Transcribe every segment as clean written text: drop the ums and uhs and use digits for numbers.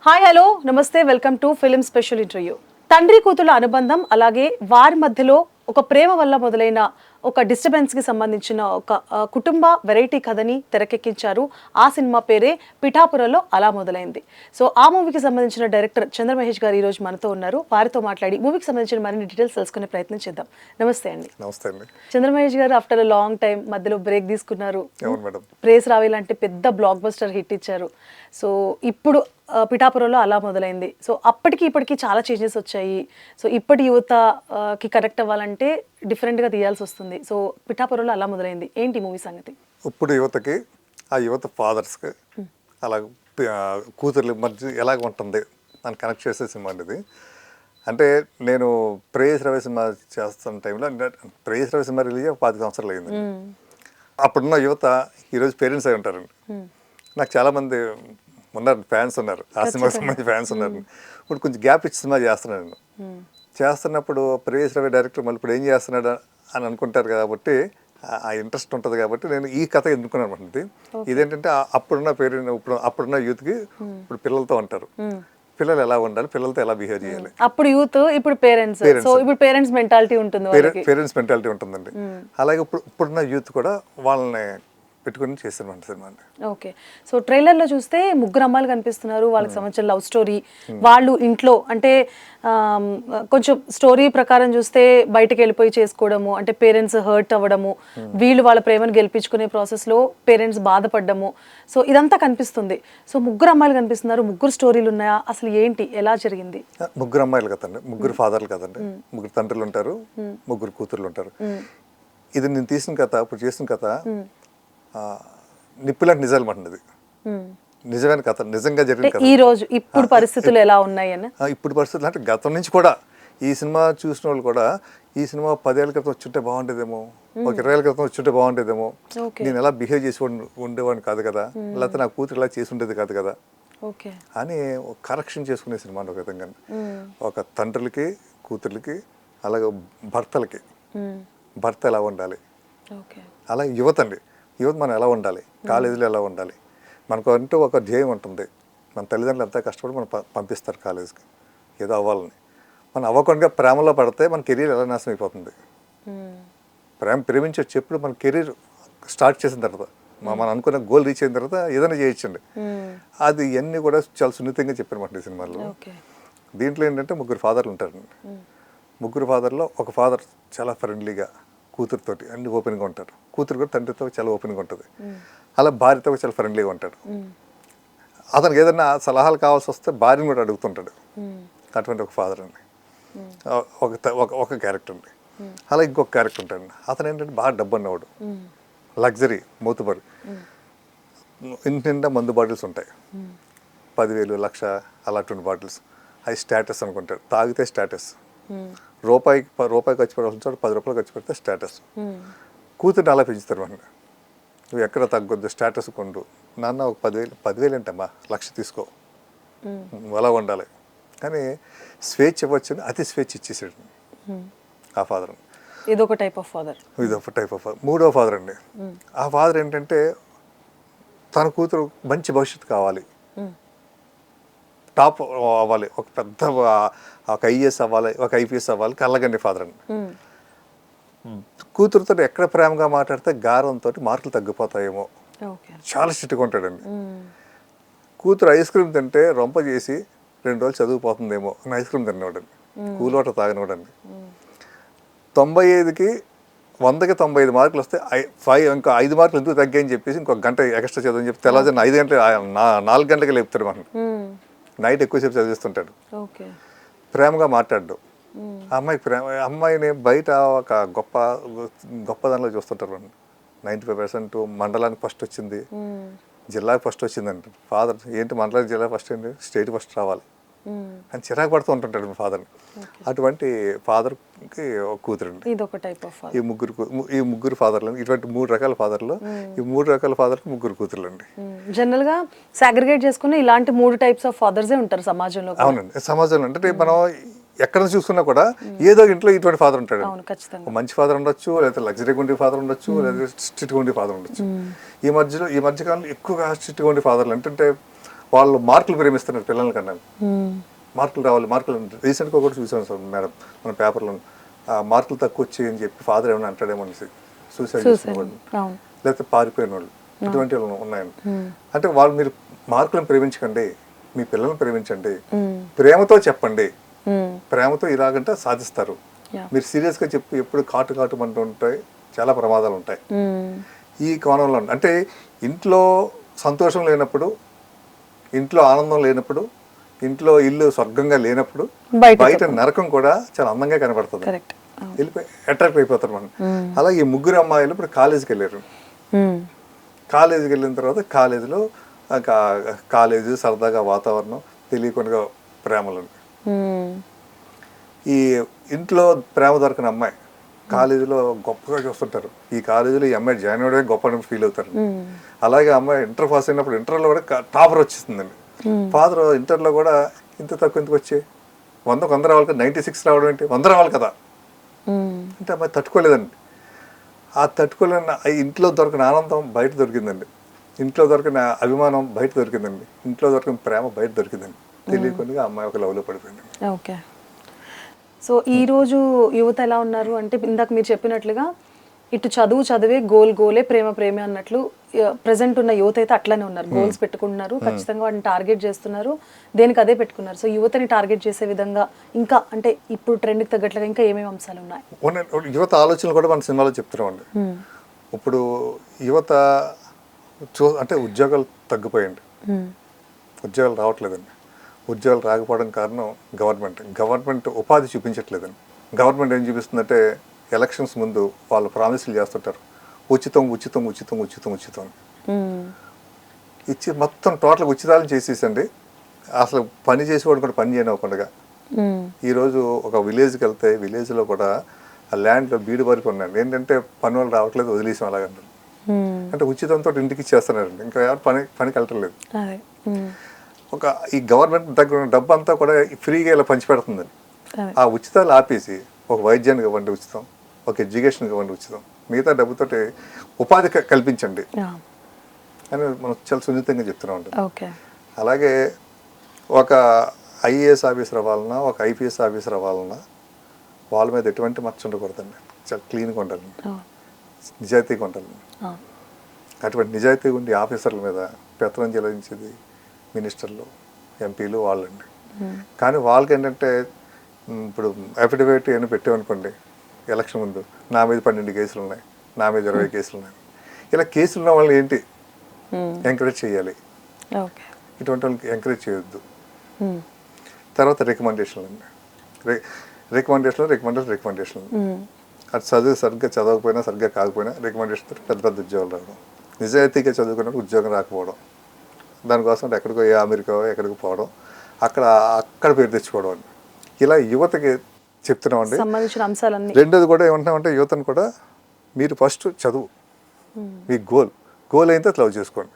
Hi hello నమస్తే welcome to film special interview. తండ్రి కూతుళ్ళ అనుబంధం అలాగే వారి మధ్యలో ఒక ప్రేమ వల్ల మొదలైన ఒక డిస్టర్బెన్స్ కి సంబంధించిన ఒక కుటుంబ వెరైటీ కథని తెరకెక్కించారు. ఆ సినిమా పేరే పిఠాపురంలో అలా మొదలైంది. సో ఆ మూవీకి సంబంధించిన డైరెక్టర్ చంద్రమహేష్ గారు ఈ రోజు మనతో ఉన్నారు. వారితో మాట్లాడి మూవీకి సంబంధించిన మరిన్ని డీటెయిల్స్ తెలుసుకునే ప్రయత్నం చేద్దాం. నమస్తే అండి. నమస్తే అండి. చంద్రమహేష్ గారు ఆఫ్టర్ లాంగ్ టైం మధ్యలో బ్రేక్ తీసుకున్నారు. అవును మేడం. ప్రేస్ రావి లాంటి పెద్ద బ్లాక్ బస్టర్ హిట్ ఇచ్చారు. సో ఇప్పుడు పిఠాపురంలో అలా మొదలైంది. సో అప్పటికి ఇప్పటికి చాలా చేంజెస్ వచ్చాయి. సో ఇప్పటి యువతకి కనెక్ట్ అవ్వాలంటే డిఫరెంట్గా తీయాల్సి వస్తుంది. సో పిఠాపురంలో అలా మొదలైంది. ఏంటి మూవీ సంగతి? ఇప్పుడు యువతకి ఆ యువత ఫాదర్స్కి అలా కూతుర్ల మధ్య ఎలాగ ఉంటుంది అని కనెక్ట్ చేసే సినిమా అండి ఇది. అంటే నేను ప్రేయస్ రవి సినిమా చేస్తున్న టైంలో ప్రేయస్ రవి సినిమా రిలీజ్ 10 సంవత్సరాలు అయింది. అప్పుడున్న యువత ఈరోజు పేరెంట్స్ అయి ఉంటారండి. నాకు చాలామంది ఉన్నారు, ఫ్యాన్స్ ఉన్నారు, ఆ సినిమాకి సంబంధించి ఫ్యాన్స్ ఉన్నారు. ఇప్పుడు కొంచెం గ్యాప్ ఇచ్చి సినిమా చేస్తున్నాను నేను. చేస్తున్నప్పుడు ప్రేయస్ రవి డైరెక్టర్ మళ్ళీ ఇప్పుడు ఏం చేస్తున్నాడు అని అనుకుంటారు కాబట్టి ఆ ఇంట్రెస్ట్ ఉంటుంది కాబట్టి నేను ఈ కథ ఎన్నుకున్నాను అన్నమాట. ఇదేంటంటే అప్పుడున్న పేరెంట్ అప్పుడున్న యూత్కి ఇప్పుడు పిల్లలతో ఉంటారు, పిల్లలు ఎలా ఉండాలి, పిల్లలతో ఎలా బిహేవ్ చేయాలి. అప్పుడు యూత్, ఇప్పుడు పేరెంట్స్. సో ఇప్పుడు పేరెంట్స్ మెంటాలిటీ ఉంటుంది, పేరెంట్స్ మెంటాలిటీ ఉంటుందండి. అలాగే ఇప్పుడున్న యూత్ కూడా వాళ్ళని పెట్టుకుని చేసిన సినిమా అండి. ఓకే. సో ట్రైలర్లో చూస్తే ముగ్గురు అమ్మాయిలు కనిపిస్తున్నారు. వాళ్ళకి సంబంధించిన లవ్ స్టోరీ, వాళ్ళు ఇంట్లో అంటే కొంచెం స్టోరీ ప్రకారం చూస్తే బయటకు వెళ్ళిపోయి చేసుకోవడము, అంటే పేరెంట్స్ హర్ట్ అవ్వడము, వీళ్ళు వాళ్ళ ప్రేమను గెలిపించుకునే ప్రాసెస్లో పేరెంట్స్ బాధపడ్డము. సో ఇదంతా కనిపిస్తుంది. సో ముగ్గురు అమ్మాయిలు కనిపిస్తున్నారు, ముగ్గురు స్టోరీలు ఉన్నాయా, అసలు ఏంటి, ఎలా జరిగింది? ముగ్గురు అమ్మాయిలు కదండి, ముగ్గురు ఫాదర్లు కదండి, ముగ్గురు తండ్రులు ఉంటారు, ముగ్గురు కూతుర్లు ఉంటారు. ఇది నేను తీసిన కథ, ఇప్పుడు చేసిన కథ నిప్పులాంటి నిజాలు అంటున్నది, నిజమైన కథ, నిజంగా జరిగిన కథ. ఈ రోజు ఇప్పుడు పరిస్థితులు ఎలా ఉన్నాయని, ఇప్పుడు పరిస్థితులు అంటే గతం నుంచి కూడా ఈ సినిమా చూసిన వాళ్ళు కూడా ఈ సినిమా 10 ఏళ్ళ క్రితం వచ్చుంటే బాగుండేదేమో, ఒక 20 ఏళ్ళ క్రితం వచ్చుంటే బాగుండేదేమో, నేను ఎలా బిహేవ్ చేసి ఉండేవాడిని కాదు కదా, లేకపోతే నా కూతురు ఇలా చేసి ఉండేది కాదు కదా అని కరెక్షన్ చేసుకునే సినిమా ఒక విధంగా. ఒక తండ్రులకి కూతుర్లకి అలాగే భర్తలకి, భర్త ఎలా ఉండాలి, అలాగే యువత అండి, యువత మనం ఎలా ఉండాలి, కాలేజీలో ఎలా ఉండాలి, మనకు అంటూ ఒక ధ్యేయం ఉంటుంది. మన తల్లిదండ్రులు ఎంతో కష్టపడి మనం పంపిస్తారు కాలేజీకి ఏదో అవ్వాలని. మనం అవ్వకుండా ప్రేమలో పడితే మన కెరీర్ ఎలా నాశనం అయిపోతుంది. ప్రేమించవచ్చు ఎప్పుడు మన కెరీర్ స్టార్ట్ చేసిన తర్వాత, మనం అనుకున్న గోల్ రీచ్ అయిన తర్వాత ఏదైనా చేయొచ్చండి. అది ఇవన్నీ కూడా చాలా సున్నితంగా చెప్పారన్నమాట ఈ సినిమాలో. దీంట్లో ఏంటంటే ముగ్గురు ఫాదర్లు ఉంటారండి. ముగ్గురు ఫాదర్లో ఒక ఫాదర్ చాలా ఫ్రెండ్లీగా కూతురుతోటి అన్ని ఓపెన్గా ఉంటారు, కూతురు కూడా తండ్రితో చాలా ఓపెన్గా ఉంటుంది, అలా భార్యతో చాలా ఫ్రెండ్లీగా ఉంటాడు. అతనికి ఏదైనా సలహాలు కావాల్సి వస్తే భార్యను కూడా అడుగుతుంటాడు. అటువంటి ఒక ఫాదర్ అండి, ఒక క్యారెక్టర్ అండి. అలా ఇంకొక క్యారెక్టర్ ఉంటాడండి, అతను ఏంటంటే బాగా డబ్బు అన్నవాడు, లగ్జరీ మూతుబడి, ఇంటి నిండా మందు బాటిల్స్ ఉంటాయి, 10,000 1,00,000 అలాంటి బాటిల్స్. అవి స్టేటస్ అనుకుంటాడు, తాగితే స్టేటస్. రూపాయి ఖర్చు పెట్టాల్సిన చోట 10 రూపాయలు ఖర్చు పెడితే స్టేటస్. కూతుర్ని అలా పెంచుతారు మనం, నువ్వు ఎక్కడ తగ్గొద్దు, స్టేటస్ కొండు, నాన్న ఒక 10,000 ఏంటమ్మా, 1,00,000 తీసుకో, అలా ఉండాలి. కానీ స్వేచ్ఛ ఇవ్వచ్చు, అతి స్వేచ్ఛ ఇచ్చేసాడు ఆ ఫాదర్. ఇదొక టైప్ ఆఫ్ ఫాదర్. మూడో ఫాదర్ అండి. ఆ ఫాదర్ ఏంటంటే తన కూతురు మంచి భవిష్యత్తు కావాలి, టాప్ అవ్వాలి, ఒక పెద్ద ఒక ఐఏఎస్ అవ్వాలి, ఒక ఐపీఎస్ అవ్వాలి, కళ్ళగండి ఫాదర్ అండి. కూతురుతో ఎక్కడ ప్రేమగా మాట్లాడితే గారంతో మార్కులు తగ్గిపోతాయేమో, చాలా స్ట్రిక్ట్గా ఉంటాడండి. కూతురు ఐస్ క్రీమ్ తింటే రొంప చేసి 2 రోజులు చదువుపోతుందేమో అని ఐస్ క్రీమ్ తిన్నవాడండి, కూల్ వాటర్ తాగినవాడండి. 95కి 100కి 95 మార్కులు వస్తే ఇంకా 5 మార్కులు ఎందుకు తగ్గాయని చెప్పేసి ఇంకొక గంట ఎక్స్ట్రా చదువుని చెప్పి తెల్లవారుజామున 5 గంటలు 4 గంటలకి లేపుతాడు. మనం నైట్ ఎక్కువసేపు చదివిస్తుంటాడు, ప్రేమగా మాట్లాడు. అమ్మాయిని బయట ఒక గొప్ప దానిలో చూస్తుంటారు. 95% మండలానికి ఫస్ట్ వచ్చింది, జిల్లాకి ఫస్ట్ వచ్చిందంట. ఫాదర్ ఏంటి మండలానికి జిల్లా ఫస్ట్ ఏంటి, స్టేట్ ఫస్ట్ రావాలి అని చిరాకు పడుతూ ఉంటుంటాడు మీ ఫాదర్ని. అటువంటి ఫాదర్కి ఒక కూతురండి. ఈ ముగ్గురు ఫాదర్లు, ఇటువంటి 3 రకాల ఫాదర్లు, ఈ 3 రకాల ఫాదర్కి ముగ్గురు కూతుర్లు అండి. జనరల్ గా సాగ్రిగేట్ చేసుకుని ఇలాంటి 3 టైప్స్ ఆఫ్ ఫాదర్సే ఉంటారు సమాజంలో. అవునండి, సమాజంలో అంటే మనం ఎక్కడ చూసుకున్నా కూడా ఏదో ఇంట్లో ఇటువంటి ఫాదర్ ఉంటాడు. మంచి ఫాదర్ ఉండొచ్చు, లేదా లగ్జరీగా ఉండే ఫాదర్ ఉండొచ్చు, లేదా స్ట్రిక్ట్గా ఉండే ఫాదర్ ఉండొచ్చు. ఈ మధ్యకాలంలో ఎక్కువగా స్ట్రిక్ట్గా ఉండే ఫాదర్లు అంటే వాళ్ళు మార్కులు ప్రేమిస్తున్నారు పిల్లల కన్నా. మార్కులు రావాలి, మార్కులు. రీసెంట్గా కూడా చూసాను సార్ మేడం మన పేపర్లో, మార్కులు తక్కువ వచ్చాయి అని చెప్పి ఫాదర్ ఏమైనా అంటాడేమో అనేసి సూసైడ్ చేసిన వాళ్ళు, లేకపోతే పారిపోయిన వాళ్ళు, ఇటువంటి వాళ్ళు ఉన్నాయండి. అంటే వాళ్ళు, మీరు మార్కులను ప్రేమించకండి, మీ పిల్లల్ని ప్రేమించండి, ప్రేమతో చెప్పండి, ప్రేమతో ఇలాగంటే సాధిస్తారు. మీరు సీరియస్గా చెప్పి ఎప్పుడు కాటుమంటూ ఉంటాయి, చాలా ప్రమాదాలు ఉంటాయి. ఈ కోణంలో అంటే ఇంట్లో సంతోషం లేనప్పుడు, ఇంట్లో ఆనందం లేనప్పుడు, ఇంట్లో ఇల్లు స్వర్గంగా లేనప్పుడు బయట నరకం కూడా చాలా అందంగా కనబడుతుంది. వెళ్ళిపోయి అట్రాక్ట్ అయిపోతారు మనం. అలా ఈ ముగ్గురు అమ్మాయిలు ఇప్పుడు కాలేజీకి వెళ్ళారు. కాలేజీకి వెళ్ళిన తర్వాత కాలేజీలో కాలేజీ సరదాగా వాతావరణం, తెలియకుండా ప్రేమలు. ఈ ఇంట్లో ప్రేమ దొరికిన అమ్మాయి కాలేజీలో గొప్పగా చూస్తుంటారు. ఈ కాలేజీలో ఈ అమ్మాయి జాయిన్ అవ్వడమే గొప్ప ఫీల్ అవుతారు. అలాగే అమ్మాయి ఇంటర్ పాస్ అయినప్పుడు ఇంటర్లో కూడా టాపర్ వచ్చేస్తుందండి. ఫాదర్ ఇంటర్లో కూడా ఇంత తక్కువ ఎందుకు వచ్చాయి, 100 రావాలి కదా, 96 రావడం ఏంటి, 100 రావాలి కదా అంటే అమ్మాయి తట్టుకోలేదండి. ఆ తట్టుకోలేని ఇంట్లో దొరికిన ఆనందం బయట దొరికిందండి, ఇంట్లో దొరికిన అభిమానం బయట దొరికిందండి, ఇంట్లో దొరికిన ప్రేమ బయట దొరికిందండి. తెలియకుండా అమ్మాయి ఒక లవ్లో పడిపోయింది. ఓకే. సో ఈరోజు యువత ఎలా ఉన్నారు అంటే, ఇందాక మీరు చెప్పినట్లుగా ఇటు చదివే గోలే, ప్రేమే అన్నట్లు ప్రజెంట్ ఉన్న యువత అయితే అట్లానే ఉన్నారు. గోల్స్ పెట్టుకుంటున్నారు, ఖచ్చితంగా వాటిని టార్గెట్ చేస్తున్నారు, దేనికి అదే పెట్టుకున్నారు. సో యువతని టార్గెట్ చేసే విధంగా ఇంకా అంటే ఇప్పుడు ట్రెండ్కి తగ్గట్లుగా ఇంకా ఏమేమి అంశాలు ఉన్నాయి? యువత ఆలోచనలు కూడా మన సినిమాలో చెప్తున్నామండి. ఇప్పుడు యువత అంటే ఉద్యోగాలు తగ్గిపోయండి, ఉద్యోగాలు రావట్లేదండి. ఉద్యోగాలు రాకపోవడం కారణం గవర్నమెంట్ ఉపాధి చూపించట్లేదండి. గవర్నమెంట్ ఏం చూపిస్తుందంటే ఎలక్షన్స్ ముందు వాళ్ళు ప్రామిసులు చేస్తుంటారు, ఉచితం ఇచ్చి మొత్తం టోటల్ ఉచితాలు చేసేసండి. అసలు పని చేసేవాడు కూడా పని చేయనివ్వకుండా. ఈరోజు ఒక విలేజ్కి వెళ్తే విలేజ్లో కూడా ఆ ల్యాండ్లో బీడు వరకు ఉన్నాయండి. ఏంటంటే పని వాళ్ళు రావట్లేదు, వదిలేసాం అలాగంటారు. అంటే ఉచితంతో ఇంటికి ఇచ్చేస్తున్నారండి, ఇంకా ఎవరు పనికి వెళ్ళట్లేదు. ఈ గవర్నమెంట్ దగ్గర ఉన్న డబ్బు అంతా కూడా ఫ్రీగా ఇలా పంచిపెడుతుందండి. ఆ ఉచితాలు ఆపేసి ఒక వైద్యానికి ఇవ్వండి ఉచితం, ఒక ఎడ్యుకేషన్కి ఇవ్వండి ఉచితం, మిగతా డబ్బుతోటి ఉపాధి కల్పించండి అని మనం చాలా సున్నితంగా చెప్తూనే ఉంటాం. అలాగే ఒక ఐఏఎస్ ఆఫీసర్ అవ్వాలన్నా, ఒక ఐపీఎస్ ఆఫీసర్ అవ్వాలన్నా వాళ్ళ మీద ఎటువంటి మచ్చ ఉండకూడదండి, చాలా క్లీన్గా ఉండాలండి, నిజాయితీగా ఉండాలండి. అటువంటి నిజాయితీ ఉండి ఆఫీసర్ల మీద పెత్తనం చెల్లించేది మినిస్టర్లు, ఎంపీలు వాళ్ళండి. కానీ వాళ్ళకి ఏంటంటే ఇప్పుడు అఫిడవిట్ ఏమైనా పెట్టామనుకోండి, ఎలక్షన్ ముందు నా మీద 12 కేసులు ఉన్నాయి, నా మీద 20 కేసులు ఉన్నాయి, ఇలా కేసులు ఉన్న వాళ్ళని ఏంటి ఎంకరేజ్ చేయాలి, ఇటువంటి వాళ్ళకి ఎంకరేజ్ చేయొద్దు. తర్వాత రికమెండేషన్లు అండి, రికమెండేషన్లు అది సరిగ్గా చదవకపోయినా సరిగ్గా కాకపోయినా రికమెండేషన్ పెద్ద ఉద్యోగాలు రావడం, నిజాయితీగా చదువుకున్నప్పుడు ఉద్యోగం రాకపోవడం, దానికోసం ఎక్కడికో అమెరికా ఎక్కడికి పోవడం, అక్కడ పేరు తెచ్చుకోవడం అండి. ఇలా యువతకి చెప్తున్నామండి. సంబంధించిన అంశాలన్నీ. రెండోది కూడా ఏమంటున్నామంటే యువతను కూడా మీరు ఫస్ట్ చదువు, మీ గోల్ అయితే లవ్ చేసుకోండి.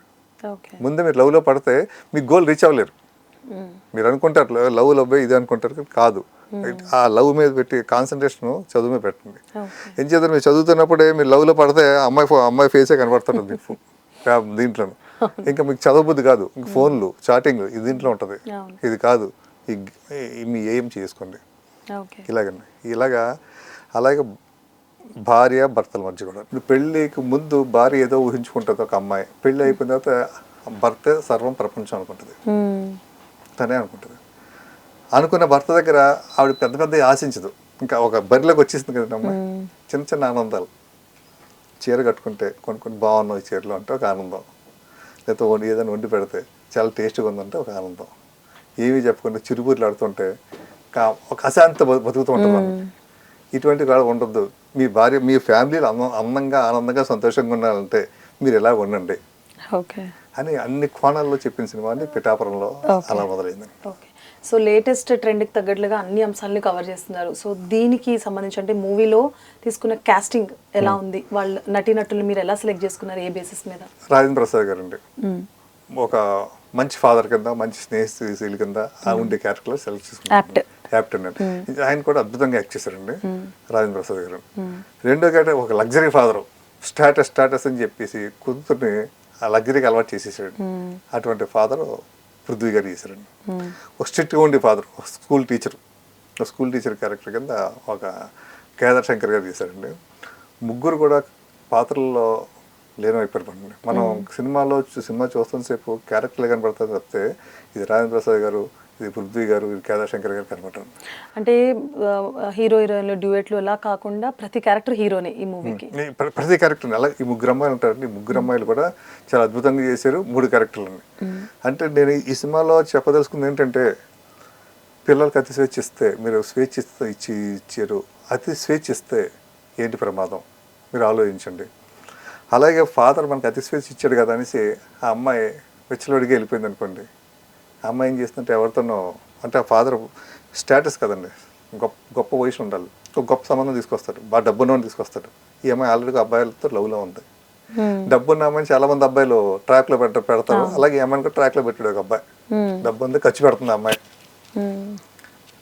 ముందే మీరు లవ్లో పడితే మీ గోల్ రీచ్ అవ్వలేరు. మీరు అనుకుంటారు లవ్ ఇది అనుకుంటారు, కాదు. ఆ లవ్ మీద పెట్టి కాన్సన్ట్రేషన్ చదువు మీద పెట్టండి. ఏం చేద్దాం, మీరు చదువుతున్నప్పుడే మీరు లవ్లో పడితే అమ్మాయి ఫేసే కనబడుతుంది దీంట్లో. ఇంకా మీకు చదవబుద్ధి కాదు, ఇంక ఫోన్లు చాటింగ్ ఇది దీంట్లో ఉంటుంది, ఇది కాదు, మీ ఏం చేసుకోండి. అలాగే భార్య భర్తల మధ్య కూడా ఇప్పుడు పెళ్ళికి ముందు భార్య ఏదో ఊహించుకుంటుంది ఒక అమ్మాయి, పెళ్ళి అయిపోయిన తర్వాత భర్త సర్వం ప్రపంచం అనుకుంటుంది, తనే అనుకుంటుంది. అనుకున్న భర్త దగ్గర ఆవిడ పెద్ద ఆశించదు, ఇంకా ఒక బరిలోకి వచ్చేసింది కదా అమ్మాయి. చిన్న ఆనందాలు, చీర కట్టుకుంటే కొన్ని బాగున్నావు ఈ చీరలో అంటే ఒక ఆనందం, లేకపోతే ఏదైనా వండి పెడితే చాలా టేస్ట్గా ఉందంటే ఒక ఆనందం, ఏమీ చెప్పకుండా చిరుబూర్లు ఆడుతుంటే ఒక అశాంత బతుకుతూ ఉంటుంది. ఇటువంటి కూడా ఉండద్దు. మీ భార్య మీ ఫ్యామిలీలో అందంగా ఆనందంగా సంతోషంగా ఉండాలంటే మీరు ఎలా ఉండండి అని అన్ని కోణాల్లో చెప్పిన సినిమా అండి పిఠాపురంలో. అలా మొదలైంది. సో లేటెస్ట్ ట్రెండ్కి తగ్గట్లుగా అన్ని అంశాలని కవర్ చేస్తున్నారు. సో దీనికి సంబంధించి అంటే మూవీలో తీసుకున్న కాస్టింగ్ ఎలా ఉంది, వాళ్ళ నటీనటులు మీరు ఎలా సెలెక్ట్ చేసుకున్నారు, ఏ బేసిస్ మీద? రాజేంద్ర ప్రసాద్ గారు అండి ఒక మంచి ఫాదర్ కింద, మంచి స్నేహితుల కింద ఉండే క్యారెక్టర్ సెలెక్ట్ చేసుకున్నారు. యాప్టెన్ అండి, ఆయన కూడా అద్భుతంగా యాక్ట్ చేశారండి రాజేంద్ర ప్రసాద్ గారు. రెండో క్యారెక్టర్ ఒక లగ్జరీ ఫాదర్, స్టాటస్ అని చెప్పేసి కూతుర్ని ఆ లగ్జరీకి అలవాటు చేసేసాడు. అటువంటి ఫాదర్ పృథ్వీ గారు చేశారండి. ఒక స్ట్రిక్ట్గా ఉండే ఫాదర్, ఒక స్కూల్ టీచర్ క్యారెక్టర్ కింద ఒక కేదార్ శంకర్ గారు చేశారండి. ముగ్గురు కూడా పాత్రల్లో లీనమైపోయారండి. మనం సినిమా చూస్తున్న సేపు క్యారెక్టర్లే కనబడతారు తప్పితే ఇది రాజేంద్ర ప్రసాద్ గారు, ఇది పృథ్వీ గారు, ఇది కేదార్ శంకర్ గారు కనబడతారు. అంటే హీరో హీరోయిన్లు డ్యూయెట్లు అలా కాకుండా ప్రతి క్యారెక్టర్ హీరోనే ఈ మూవీకి. ప్రతి క్యారెక్టర్ అలా ఈ ముగ్గురు అమ్మాయిలు ఉంటారండి. ముగ్గురు అమ్మాయిలు కూడా చాలా అద్భుతంగా చేశారు 3 క్యారెక్టర్లని. అంటే నేను ఈ సినిమాలో చెప్పదలుచుకుంది ఏంటంటే, పిల్లలకి అతి స్వేచ్ఛ ఇస్తే, మీరు స్వేచ్ఛ ఇచ్చారు, అతి స్వేచ్ఛ ఇస్తే ఏంటి ప్రమాదం మీరు ఆలోచించండి. అలాగే ఫాదర్ మనకి అతి స్వేచ్ఛ ఇచ్చాడు కదా అనేసి ఆ అమ్మాయి వెచ్చలడిగా వెళ్ళిపోయింది అనుకోండి. ఆ అమ్మాయి ఏం చేస్తుంటే ఎవరితోనో, అంటే ఆ ఫాదర్ స్టేటస్ కదండి, గొప్ప వయసు ఉండాలి, ఒక గొప్ప సంబంధం తీసుకొస్తాడు, బాగా డబ్బున్న తీసుకొస్తాడు. ఈ అమ్మాయి ఆల్రెడీ అబ్బాయిలతో లవ్లో ఉంది. డబ్బున్న అమ్మాయిని చాలా మంది అబ్బాయిలు ట్రాక్లో పెడతారు. అలాగే ఈ అమ్మాయిని కూడా ట్రాక్లో పెట్టాడు ఒక అబ్బాయి. డబ్బు ఉంది, ఖర్చు పెడుతుంది ఆ అమ్మాయి.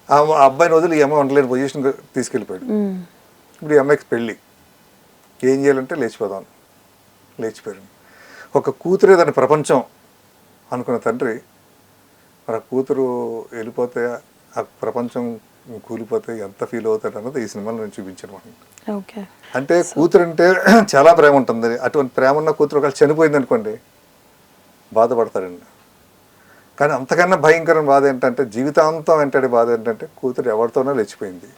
ఆ అబ్బాయిని వదిలి ఈ అమ్మాయి ఉండలేని పొజిషన్ తీసుకెళ్ళిపోయాడు. ఇప్పుడు ఈ అమ్మాయికి పెళ్ళి, ఏం చేయాలంటే లేచిపోదాం, లేచిపోయాడు. ఒక కూతురే దాని ప్రపంచం అనుకున్న తండ్రి, మన కూతురు వెళ్ళిపోతే ఆ ప్రపంచం కూలిపోతే ఎంత ఫీల్ అవుతాడు అన్నది ఈ సినిమాలో నేను చూపించాను. అంటే కూతురు అంటే చాలా ప్రేమ ఉంటుంది. అటువంటి ప్రేమ ఉన్న కూతురు ఒకవేళ చనిపోయింది అనుకోండి, బాధపడతాడండి. కానీ అంతకన్నా భయంకరమైన బాధ ఏంటంటే, జీవితాంతం వెంటాడే బాధ ఏంటంటే, కూతురు ఎవరితోనో లేచిపోయింది.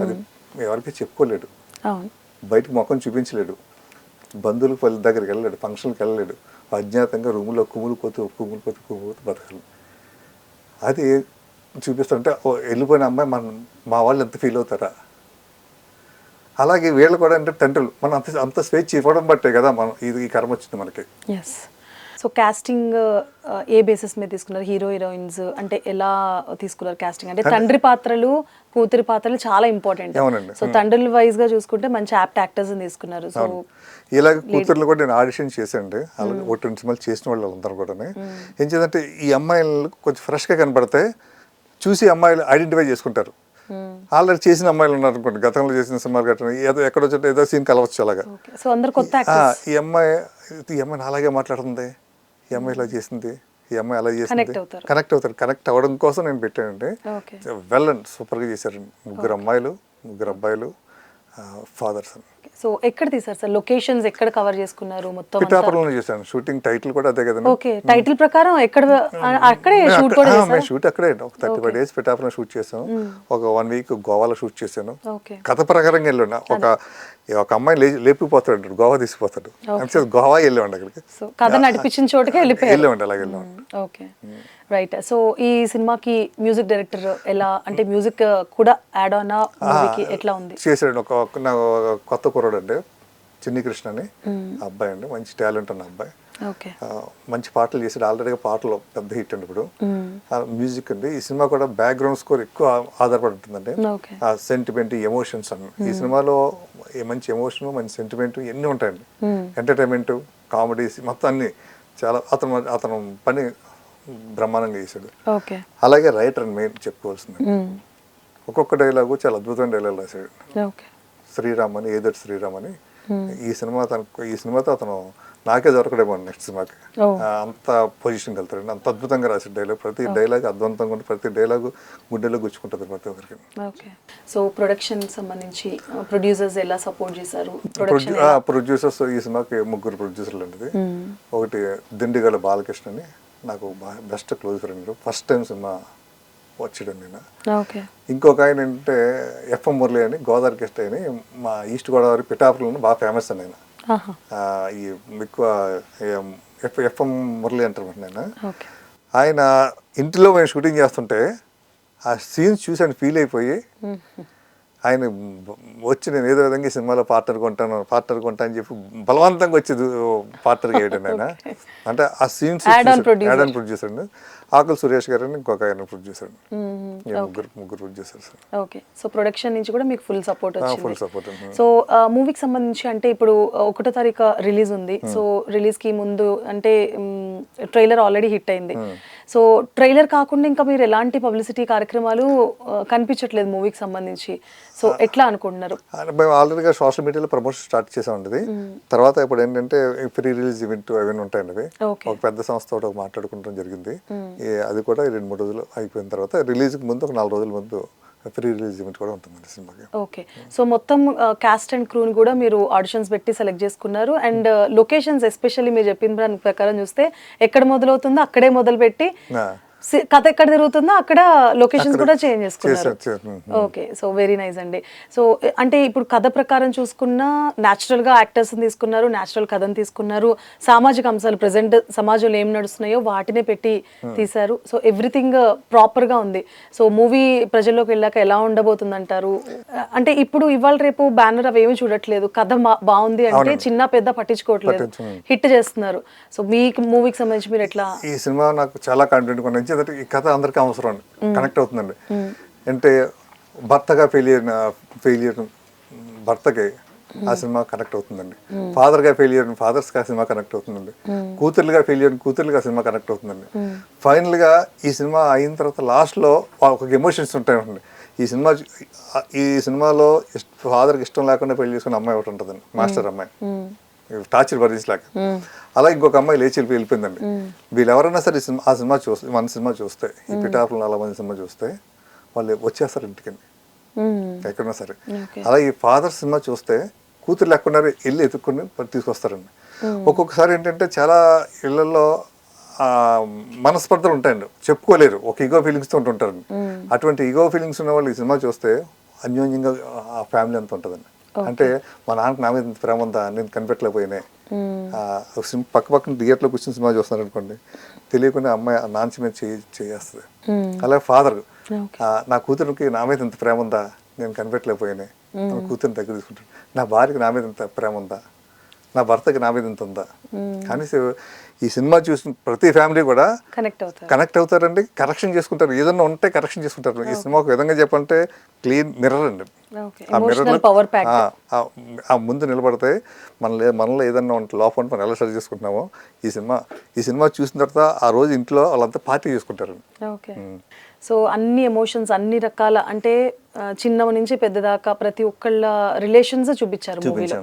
అది ఎవరికి చెప్పుకోలేడు, బయటకు ముఖం చూపించలేడు, బంధువుల పల్లె దగ్గరికి వెళ్ళలేడు, ఫంక్షన్కి వెళ్ళలేడు, అజ్ఞాతంగా రూములో కుమ్ములిపోతూ బతకాలి. అది చూపిస్తుంటే వెళ్ళిపోయిన అమ్మాయి మా వాళ్ళు ఎంత ఫీల్ అవుతారా. అలాగే వీళ్ళు కూడా అంటే తండ్రులు మనం అంత స్వేచ్ఛ ఇవ్వడం బట్టే కదా మనం ఈ కర్మ వచ్చింది మనకి. సో కాస్టింగ్ ఏ బేసిస్ మీద తీసుకున్నారు? హీరో హీరోయిన్స్ అంటే ఎలా తీసుకున్నారు కాస్టింగ్? అంటే తండ్రి పాత్రలు, కూతురి పాత్రలు చాలా ఇంపార్టెంట్. సో తండ్రుల వైజ్ గా చూసుకుంటే మంచి యాప్ట్ యాక్టర్స్ తీసుకున్నారు. సో ఇలాగ కూతుర్లు కూడా నేను ఆడిషన్ చేశానండి. అలాగే ఒకటి 2 సినిమాలు చేసిన వాళ్ళు అందరూ కూడా ఏం చేద్దంటే, ఈ అమ్మాయిలు కొంచెం ఫ్రెష్గా కనబడితే చూసి అమ్మాయిలు ఐడెంటిఫై చేసుకుంటారు. ఆల్రెడీ చేసిన అమ్మాయిలు ఉన్నారు అనుకోండి, గతంలో చేసిన సినిమాలు కట్టిన ఏదో ఎక్కడో ఏదో సీన్ కలవచ్చు. అలాగా ఈ అమ్మాయిని అలాగే మాట్లాడుతుంది, ఈ అమ్మాయి ఇలా చేసింది, ఈ అమ్మాయి అలా చేసింది, కనెక్ట్ అవుతారు. కనెక్ట్ అవ్వడం కోసం నేను పెట్టానండి. వెల్ అండ్ సూపర్గా చేశారండి. 3 అమ్మాయిలు, 3 అబ్బాయిలు, ఫాదర్స్. సో ఎక్కడ తీసారు సార్? లొకేషన్స్ ఎక్కడ కవర్ చేసుకున్నారు? మొత్తం పిఠాపురంలో చేశాను. షూటింగ్ టైటిల్ కూడా అదే కదండి. ఓకే, టైటిల్ ప్రకారం అక్కడే షూట్ కూడా చేశారు? షూట్ అక్కడే ఒక 35 days పిఠాపురం షూట్ చేసాం. ఒక 1 week గోవాలో షూట్ చేశాను. కథ ప్రకారంగా వెళ్ళాను. ఒక అమ్మాయి లేపిపోతాడు, గోవా తీసుకుపోతాడు, అంటే గోవా వెళ్ళామండి అక్కడికి. కథ నడిపించిన చోటుకే వెళ్ళామండి. అలాగే వెళ్ళామండి. Okay, right. సో ఈ సినిమాకి మ్యూజిక్ డైరెక్టర్ ఎలా, అంటే మ్యూజిక్ కూడా యాడ్ ఆన్ మూవీకి ఎట్లా ఉంది? చేశాడు ఒక కొత్త కుర్రాడు అండి, చిన్ని కృష్ణ అని అబ్బాయి అండి. మంచి టాలెంట్ ఉన్న అబ్బాయి. మంచి పాటలు చేసాడు. ఆల్రెడీగా పాటలు పెద్ద హిట్ అండి. ఇప్పుడు మ్యూజిక్ అండి. ఈ సినిమా కూడా బ్యాక్గ్రౌండ్ స్కోర్ ఎక్కువ ఆధారపడి ఉంటుందండి. ఆ సెంటిమెంట్, ఎమోషన్స్ అన్ని ఈ సినిమాలో మంచి ఎమోషన్, మంచి సెంటిమెంట్ ఎన్ని ఉంటాయండి. ఎంటర్టైన్మెంట్, కామెడీస్ మొత్తం అన్ని చాలా అతను పని బ్రహ్మాండంగా చేశాడు. అలాగే రైటర్ అని మెయిన్ చెప్పుకోవాల్సింది. ఒక్కొక్క డైలాగు చాలా అద్భుతమైన డైలాగ్ రాశాడు. శ్రీరామ్ అని, ఏదటి శ్రీరామ్ అని. ఈ సినిమాతో అతను నాకే దొరకడేమో నెక్స్ట్ సినిమాకి. అంత పొజిషన్కి వెళ్తాడు. అంత అద్భుతంగా రాశాడు డైలాగ్. ప్రతి డైలాగ్ అద్భుతంగా ఉంటుంది. ప్రతి డైలాగు గుండెలో గుచ్చుకుంటుంది ప్రతి ఒక్కరికి. సో ప్రొడక్షన్ సంబంధించి ప్రొడ్యూసర్స్ ఎలా సపోర్ట్ చేశారు? ప్రొడ్యూసర్స్ ఈ సినిమాకి 3 ప్రొడ్యూసర్లు అండి. ఒకటి దిండిగల బాలకృష్ణ అని, నాకు best close friend, first time cinema వచ్చాడు నేను. ఇంకొక ఆయన ఏంటంటే ఎఫ్ఎం మురళి అని, గోదావరి గెస్ట్ అని, మా ఈస్ట్ గోదావరి పిఠాపురంలో బాగా ఫేమస్ అని ఆయన. ఈ ఎక్కువ ఎఫ్ఎం మురళి అంటారు నేను. ఆయన ఇంటిలో మేము షూటింగ్ చేస్తుంటే ఆ సీన్స్ చూసి ఆయన ఫీల్ అయిపోయి ఆయన వచ్చి నేను ఏదో విధంగా సినిమాలో పార్ట్నర్ కొంటా అని చెప్పి బలవంతంగా వచ్చి పార్ట్నర్గా వేయడం ఆయన. అంటే ఆ సీన్స్ యాడ్ ఆన్ ప్రొడ్యూసర్ అండి. ఆకుల సురేష్ గారు అని ఇంకొక ఆయన ప్రొడ్యూసర్. ముగ్గురు ప్రొడ్యూసర్స్. ఓకే, సో ప్రొడక్షన్ నుంచి కూడా మీకు ఫుల్ సపోర్ట్ వచ్చింది. సో మూవీకి సంబంధించి అంటే ఇప్పుడు 1వ తారీఖు రిలీజ్ ఉంది. సో రిలీజ్ కి ముందు అంటే ట్రైలర్ ఆల్రెడీ హిట్ అయింది. సో ట్రైలర్ కాకుండా ఇంకా మీరు ఎలాంటి పబ్లిసిటీ కార్యక్రమాలు కనిపించట్లేదు మూవీకి సంబంధించి. సో ఎట్లా అనుకుంటున్నారు? మేము ఆల్రెడీగా సోషల్ మీడియాలో ప్రమోషన్ స్టార్ట్ చేసామండి. తర్వాత ఇప్పుడు ఏంటంటే ప్రీ రిలీజ్ ఈవెంట్ అవన్నీ ఉంటాయండి. అవి ఒక పెద్ద సంస్థ తోటి మాట్లాడుకుంటాం జరిగింది. అది కూడా 2-3 రోజులు అయిపోయిన తర్వాత రిలీజ్కి ముందు ఒక 4 రోజుల ముందు ప్రీ రిలీజ్ ఈవెంట్ కూడా ఉంటుందండి సినిమాకి. ఓకే. సో మొత్తం కాస్ట్ అండ్ క్రూని కూడా మీరు ఆడిషన్స్ పెట్టి సెలెక్ట్ చేసుకున్నారు. అండ్ లొకేషన్స్ ఎస్పెషల్లీ మీరు చెప్పిన దాని ప్రకారం చూస్తే ఎక్కడ మొదలవుతుందో అక్కడే మొదలు పెట్టి కథ ఎక్కడ తిరుగుతుందో అక్కడ లొకేషన్స్ కూడా చేంజ్ చేసుకున్నారు. ఓకే. సో వెరీ నైస్ అండి. సో అంటే ఇప్పుడు కథ ప్రకారం చూసుకున్నా న్యాచురల్ గా యాక్టర్స్ తీసుకున్నారు, న్యాచురల్ కథను తీసుకున్నారు, సామాజిక అంశాలు ప్రెసెంట్ సమాజంలో ఏం నడుస్తున్నాయో వాటినే పెట్టి తీశారు. సో ఎవ్రీథింగ్ ప్రాపర్ గా ఉంది. సో మూవీ ప్రజల్లోకి వెళ్ళాక ఎలా ఉండబోతుంది అంటారు? అంటే ఇప్పుడు ఇవాళ రేపు బ్యానర్ అవి ఏమి చూడట్లేదు, కథ బాగుంది అంటే చిన్న పెద్ద పట్టించుకోవట్లేదు, హిట్ చేస్తున్నారు. సో మీకు మూవీకి సంబంధించి మీరు ఎట్లా? ఈ సినిమా నాకు చాలా కాన్ఫిడెంట్ గా ఉంది. ఈ కథ అందరికీ అవసరం అండి, కనెక్ట్ అవుతుందండి. అంటే భర్తగా ఫెయిలియర్ భర్తకి ఆ సినిమా కనెక్ట్ అవుతుందండి. ఫాదర్గా ఫెయిలియర్ ఫాదర్స్కి ఆ సినిమా కనెక్ట్ అవుతుందండి. కూతుర్లుగా ఫెయిలియర్ కూతుర్లుగా సినిమా కనెక్ట్ అవుతుందండి. ఫైనల్గా ఈ సినిమా అయిన తర్వాత లాస్ట్లో ఒక ఎమోషన్స్ ఉంటాయండి. ఈ సినిమాలో ఫాదర్కి ఇష్టం లేకుండా పెళ్లి చేసుకున్న అమ్మాయి ఒకటి ఉంటుందండి, మాస్టర్ అమ్మాయి, టార్చర్ భరించలేక. అలా ఇంకొక అమ్మాయి లేచి వెళ్ళిపోయిందండి. వీళ్ళు ఎవరైనా సరే ఆ సినిమా చూస్తే, మన సినిమా చూస్తే, ఈ పిఠాపురం 40 మంది సినిమా చూస్తే వాళ్ళు వచ్చేస్తారు ఇంటికి ఎక్కడున్నా సరే. అలా ఈ ఫాదర్ సినిమా చూస్తే కూతురు లేకుండా వెళ్ళి ఎత్తుక్కుని తీసుకొస్తారండి. ఒక్కొక్కసారి ఏంటంటే చాలా ఇళ్లలో మనస్పర్ధలు ఉంటాయండి, చెప్పుకోలేరు, ఒక ఈగో ఫీలింగ్స్తో ఉంటుంటారండి. అటువంటి ఈగో ఫీలింగ్స్ ఉన్న వాళ్ళు ఈ సినిమా చూస్తే అన్యోన్యంగా ఆ ఫ్యామిలీ అంతా ఉంటుందండి. అంటే మా నాన్నకి నా మీద ఇంత ప్రేమ ఉందా, నేను కనిపెట్టలేకపోయినా పక్కన థియేటర్లో కూర్చొని సినిమా చూస్తున్నారు అనుకోండి, తెలియకుండా అమ్మాయి నాన్న మీద చేస్తుంది. అలాగే ఫాదర్, నా కూతురికి నా మీద ఇంత ప్రేమ ఉందా, నేను కనిపెట్టలేకపోయినా నా కూతురిని దగ్గర తీసుకుంటాను. నా భార్యకి నా మీద ఇంత ప్రేమ ఉందా, నా భర్తకి నా మీద ఇంత ఉందా కానీ ఈ సినిమా చూసిన ప్రతి ఫ్యామిలీ కూడా కనెక్ట్ అవుతారండి, కరెక్షన్ చేసుకుంటారు, ఏదన్నా ఉంటే కరెక్షన్ చేసుకుంటారు. ఈ సినిమా ఒక విధంగా చెప్పంటే క్లీన్ మిర్రర్ అండి. ఆ మిర్రర్ ఆ ముందు నిలబడితే మనలో ఏదన్నా ఉంటే లోపల మనం ఎలా సరి చేసుకుంటున్నామో ఈ సినిమా చూసిన తర్వాత ఆ రోజు ఇంట్లో వాళ్ళంతా పార్టీ చేసుకుంటారండి. సో అన్ని ఎమోషన్స్, అన్ని రకాల, అంటే చిన్నవ నుంచి పెద్దదాకా ప్రతి ఒక్కళ్ళ రిలేషన్స్ చూపించారు మూవీలో.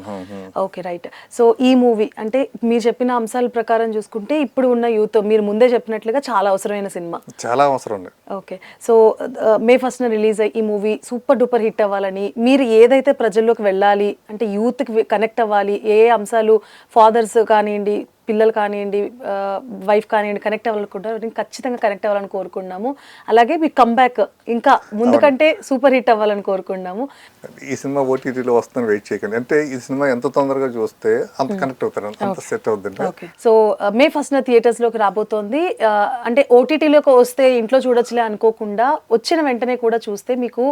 Okay, right. సో ఈ మూవీ అంటే మీరు చెప్పిన అంశాల ప్రకారం చూసుకుంటే ఇప్పుడు ఉన్న యూత్, మీరు ముందే చెప్పినట్లుగా చాలా అవసరమైన సినిమా, చాలా అవసరం. Okay. So May 1st release అయ్యి ఈ మూవీ సూపర్ డూపర్ హిట్ అవ్వాలని, మీరు ఏదైతే ప్రజల్లోకి వెళ్ళాలి అంటే యూత్కి కనెక్ట్ అవ్వాలి, ఏ అంశాలు ఫాదర్స్ కానివ్వండి, పిల్లలు కానివ్వండి, వైఫ్ కానివ్వండి కనెక్ట్ అవ్వాలనుకుంటారు, ఖచ్చితంగా కనెక్ట్ అవ్వాలని కోరుకున్నాము. అలాగే మీ కంబ్యాక్ ఇంకా ముందు కంటే సూపర్ హిట్ అవ్వాలని కోరుకున్నాము. ఈ సినిమా ఓటీటీలో వస్తుందని వెయిట్ చేయకండి, అంటే ఈ సినిమా ఎంత తొందరగా చూస్తే అంత కనెక్ట్ అవుతారు, అంత సెట్ అవుతుంది. సో May 1st థియేటర్స్ లోకి రాబోతోంది. అంటే ఓటీటీలోకి వస్తే ఇంట్లో చూడొచ్చులే అనుకోకుండా వచ్చిన వెంటనే కూడా చూస్తే మీకు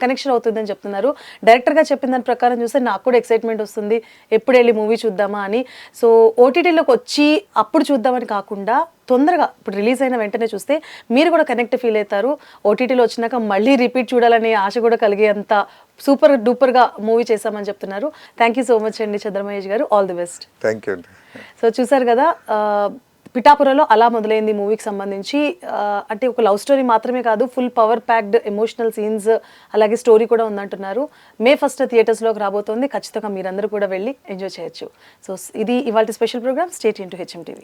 కనెక్షన్ అవుతుందని చెప్తున్నారు. డైరెక్టర్ గా చెప్పిన దాని ప్రకారం చూస్తే నాకు కూడా ఎక్సైట్మెంట్ వస్తుంది, ఎప్పుడు వెళ్ళి మూవీ చూద్దామా అని. సో ఓటీటీలో వచ్చి అప్పుడు చూద్దామని కాకుండా తొందరగా ఇప్పుడు రిలీజ్ అయిన వెంటనే చూస్తే మీరు కూడా కనెక్ట్ ఫీల్ అవుతారు. ఓటీటీలో వచ్చినాక మళ్ళీ రిపీట్ చూడాలనే ఆశ కూడా కలిగేంత సూపర్ డూపర్గా మూవీ చేశామని చెప్తున్నారు. థ్యాంక్ యూ సో మచ్ అండి చంద్రమహేష్ గారు, all the best. Thank you అండి. సో చూసారు కదా, పిఠాపురంలో అలా మొదలైంది మూవీకి సంబంధించి. అంటే ఒక లవ్ స్టోరీ మాత్రమే కాదు, full power packed emotional scenes అలాగే స్టోరీ కూడా ఉందంటున్నారు. May 1st థియేటర్స్లోకి రాబోతోంది, ఖచ్చితంగా మీరందరూ కూడా వెళ్ళి ఎంజాయ్ చేయొచ్చు. సో ఇది ఇవాళ special program. Stay tune to HM TV.